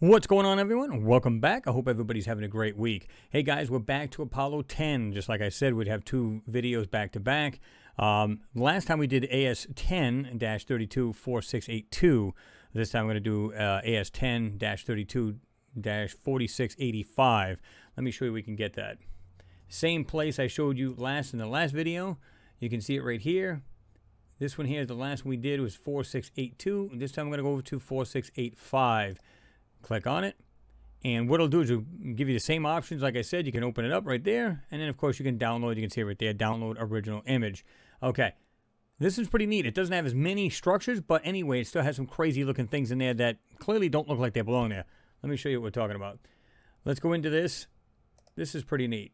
What's going on, everyone? Welcome back. I hope everybody's having a great week. Hey guys, we're back to Apollo 10. Just like I said, we'd have two videos back to back. Last time we did AS10-324682. This time we're going to do AS10-32-4685. Let me show you we can get that. Same place I showed you in the last video. You can see it right here. This one here is the last one we did was 4682. This time I'm going to go over to 4685. Click on it, and what it'll do is it'll give you the same options. Like I said, you can open it up right there, and then of course you can download. You can see it right there, download original image. Okay, this is pretty neat. It doesn't have as many structures, but anyway, it still has some crazy looking things in there that clearly don't look like they belong there. Let me show you what we're talking about. Let's go into this. This is pretty neat.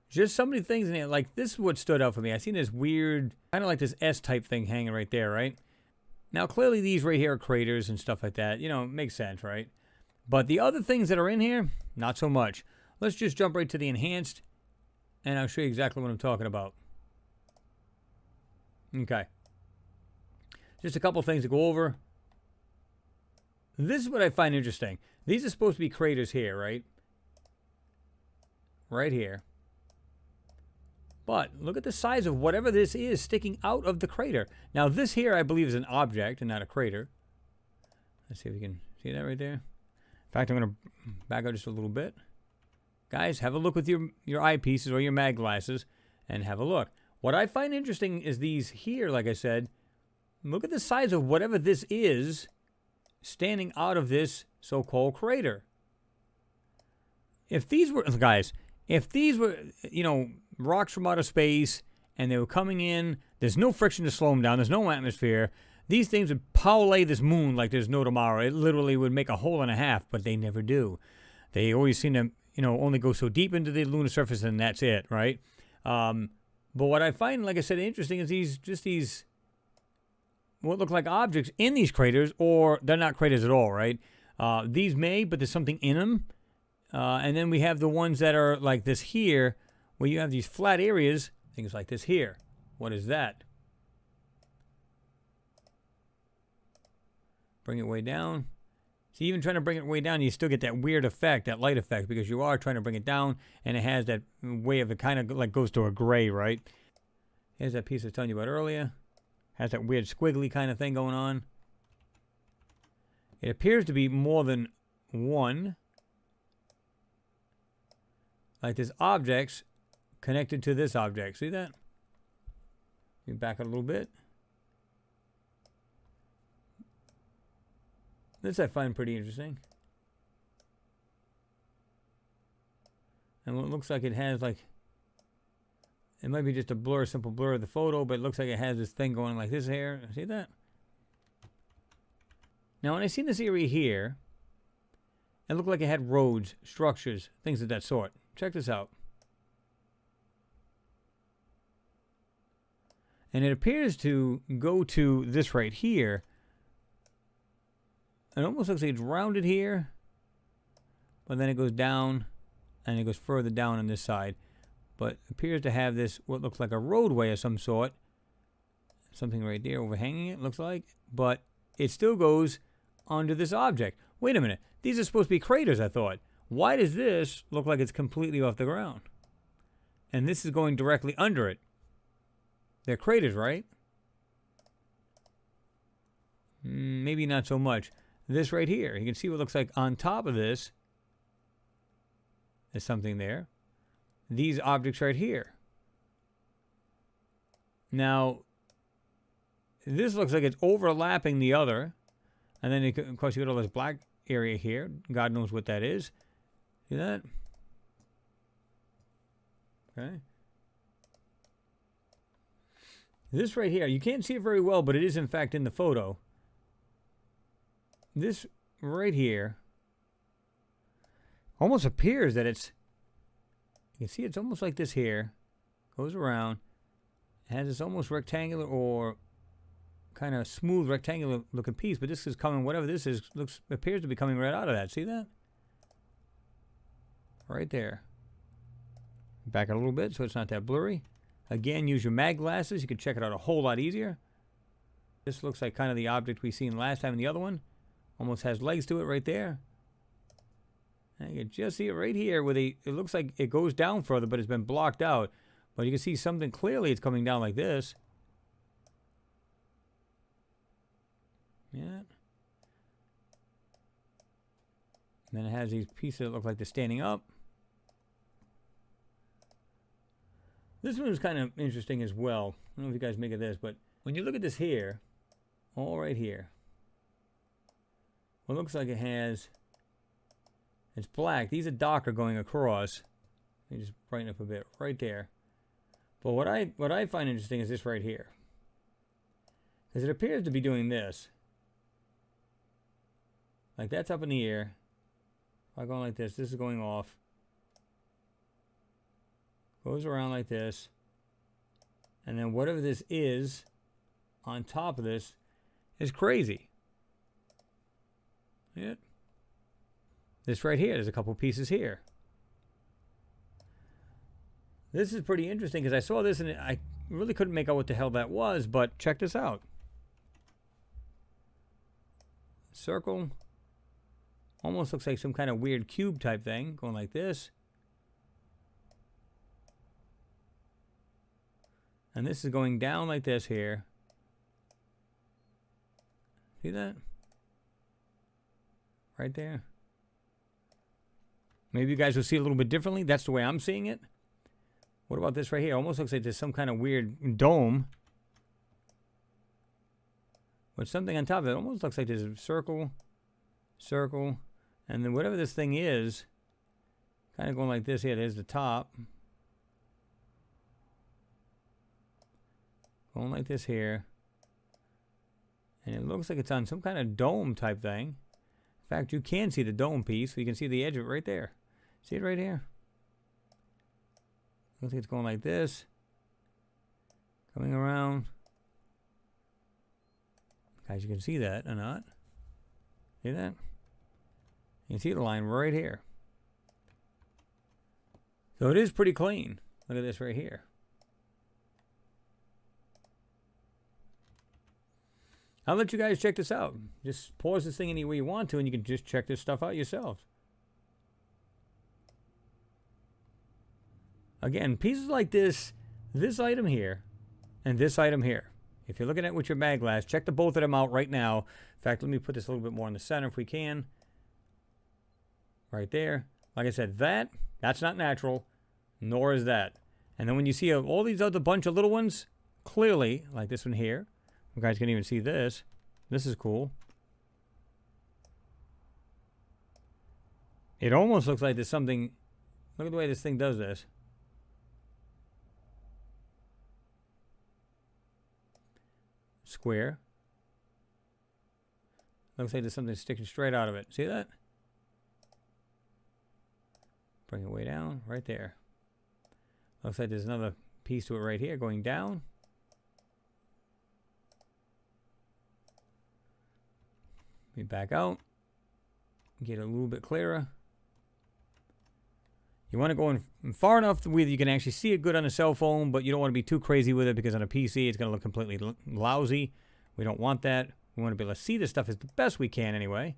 Just so many things in there. Like, this is what stood out for me. I seen this weird, kind of like this S-type thing hanging right there, right? Now, clearly these right here are craters and stuff like that. You know, it makes sense, right? But the other things that are in here, not so much. Let's just jump right to the enhanced, and I'll show you exactly what I'm talking about. Okay. Just a couple things to go over. This is what I find interesting. These are supposed to be craters here, right? Right here. But look at the size of whatever this is sticking out of the crater. Now this here I believe is an object and not a crater. Let's see if you can see that right there. In fact, I'm going to back up just a little bit. Guys, have a look with your eyepieces or your mag glasses and have a look. What I find interesting is these here, like I said, look at the size of whatever this is standing out of this so-called crater. If these were, guys, if these were, you know, rocks from outer space, and they were coming in, there's no friction to slow them down, there's no atmosphere, these things would parlay this moon like there's no tomorrow. It literally would make a hole and a half, but they never do. They always seem to, you know, only go so deep into the lunar surface, and that's it, right? But what I find, like I said, interesting is these what look like objects in these craters, or they're not craters at all, right? These may, but there's something in them. And then we have the ones that are like this here, where you have these flat areas, things like this here. What is that? Bring it way down. See, even trying to bring it way down, you still get that weird effect, that light effect, because you are trying to bring it down, and it has that way of it kind of like goes to a gray, right? Here's that piece I was telling you about earlier. Has that weird squiggly kind of thing going on. It appears to be more than one. Like there's objects connected to this object. See that? You back it a little bit. This I find pretty interesting. And what it looks like it has, like, it might be just a blur, simple blur of the photo, but it looks like it has this thing going like this here. See that? Now when I seen this area here, it looked like it had roads, structures, things of that sort. Check this out. And it appears to go to this right here. It almost looks like it's rounded here, but then it goes down, and it goes further down on this side. But it appears to have this, what looks like a roadway of some sort. Something right there overhanging it, looks like. But it still goes onto this object. Wait a minute. These are supposed to be craters, I thought. Why does this look like it's completely off the ground? And this is going directly under it. They're craters, right? Maybe not so much. This right here, you can see what looks like on top of this. There's something there. These objects right here. Now, this looks like it's overlapping the other. And then, of course, you got all this black area here. God knows what that is. See that? Okay. This right here, you can't see it very well, but it is in fact in the photo. This right here almost appears that it's, you can see it's almost like this here. Goes around. It has this almost rectangular or kind of smooth rectangular looking piece, but this is coming, whatever this is, appears to be coming right out of that. See that? Right there. Back it a little bit so it's not that blurry. Again, use your mag glasses. You can check it out a whole lot easier. This looks like kind of the object we seen last time in the other one. Almost has legs to it right there. And you can just see it right here where it looks like it goes down further, but it's been blocked out. But you can see something clearly it's coming down like this. Yeah. And then it has these pieces that look like they're standing up. This one was kind of interesting as well. I don't know if you guys make of this, but when you look at this here, all right here, well, it looks like it has, it's black. These are darker going across. Let me just brighten up a bit right there. But what I find interesting is this right here. Because it appears to be doing this. Like that's up in the air. If I go like this is going off. Goes around like this. And then whatever this is on top of this is crazy. Yeah. This right here, there's a couple pieces here. This is pretty interesting because I saw this and I really couldn't make out what the hell that was, but check this out. Circle. Almost looks like some kind of weird cube type thing going like this. And this is going down like this here. See that? Right there. Maybe you guys will see it a little bit differently. That's the way I'm seeing it. What about this right here? Almost looks like there's some kind of weird dome. With something on top of it. Almost looks like there's a circle. Circle. And then whatever this thing is. Kind of going like this here. There's the top. Going like this here. And it looks like it's on some kind of dome type thing. In fact, you can see the dome piece. So you can see the edge of it right there. See it right here? Looks like it's going like this. Coming around. Guys, you can see that or not. See that? You can see the line right here. So it is pretty clean. Look at this right here. I'll let you guys check this out. Just pause this thing any way you want to, and you can just check this stuff out yourselves. Again, pieces like this item here, and this item here. If you're looking at it with your mag glass, check the both of them out right now. In fact, let me put this a little bit more in the center if we can. Right there. Like I said, that's not natural, nor is that. And then when you see all these other bunch of little ones, clearly, like this one here, you guys can even see this. This is cool. It almost looks like there's something. Look at the way this thing does this. Square. Looks like there's something sticking straight out of it. See that? Bring it way down. Right there. Looks like there's another piece to it right here going down. Let me back out. Get it a little bit clearer. You want to go in far enough where you can actually see it good on a cell phone, but you don't want to be too crazy with it because on a PC it's going to look completely lousy. We don't want that. We want to be able to see this stuff as the best we can anyway.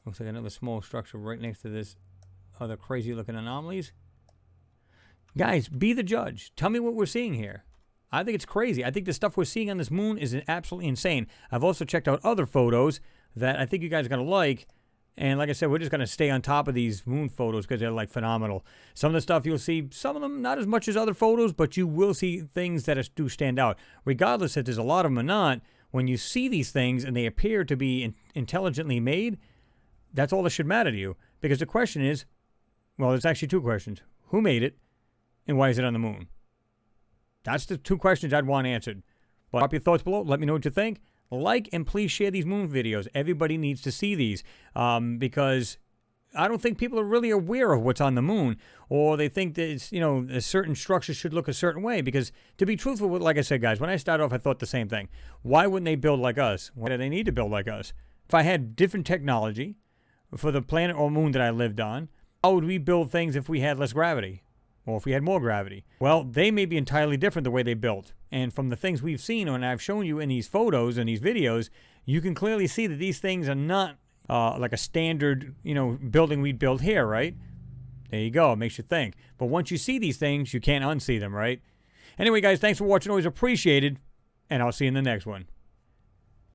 Looks like another small structure right next to this other crazy looking anomalies. Guys, be the judge. Tell me what we're seeing here. I think it's crazy. I think the stuff we're seeing on this moon is absolutely insane. I've also checked out other photos that I think you guys are going to like. And like I said, we're just going to stay on top of these moon photos because they're like phenomenal. Some of the stuff you'll see, some of them not as much as other photos, but you will see things that do stand out. Regardless if there's a lot of them or not, when you see these things and they appear to be intelligently made, that's all that should matter to you. Because the question is, well, there's actually two questions. Who made it? And why is it on the moon? That's the two questions I'd want answered. But drop your thoughts below. Let me know what you think. Like and please share these moon videos. Everybody needs to see these because I don't think people are really aware of what's on the moon, or they think that it's, a certain structure should look a certain way. Because to be truthful, like I said, guys, when I started off, I thought the same thing. Why wouldn't they build like us? Why do they need to build like us? If I had different technology for the planet or moon that I lived on, how would we build things if we had less gravity? or if we had more gravity. Well, they may be entirely different the way they built. And from the things we've seen, and I've shown you in these photos and these videos, you can clearly see that these things are not like a standard, building we build here, right? There you go. It makes you think. But once you see these things, you can't unsee them, right? Anyway, guys, thanks for watching. Always appreciated. And I'll see you in the next one.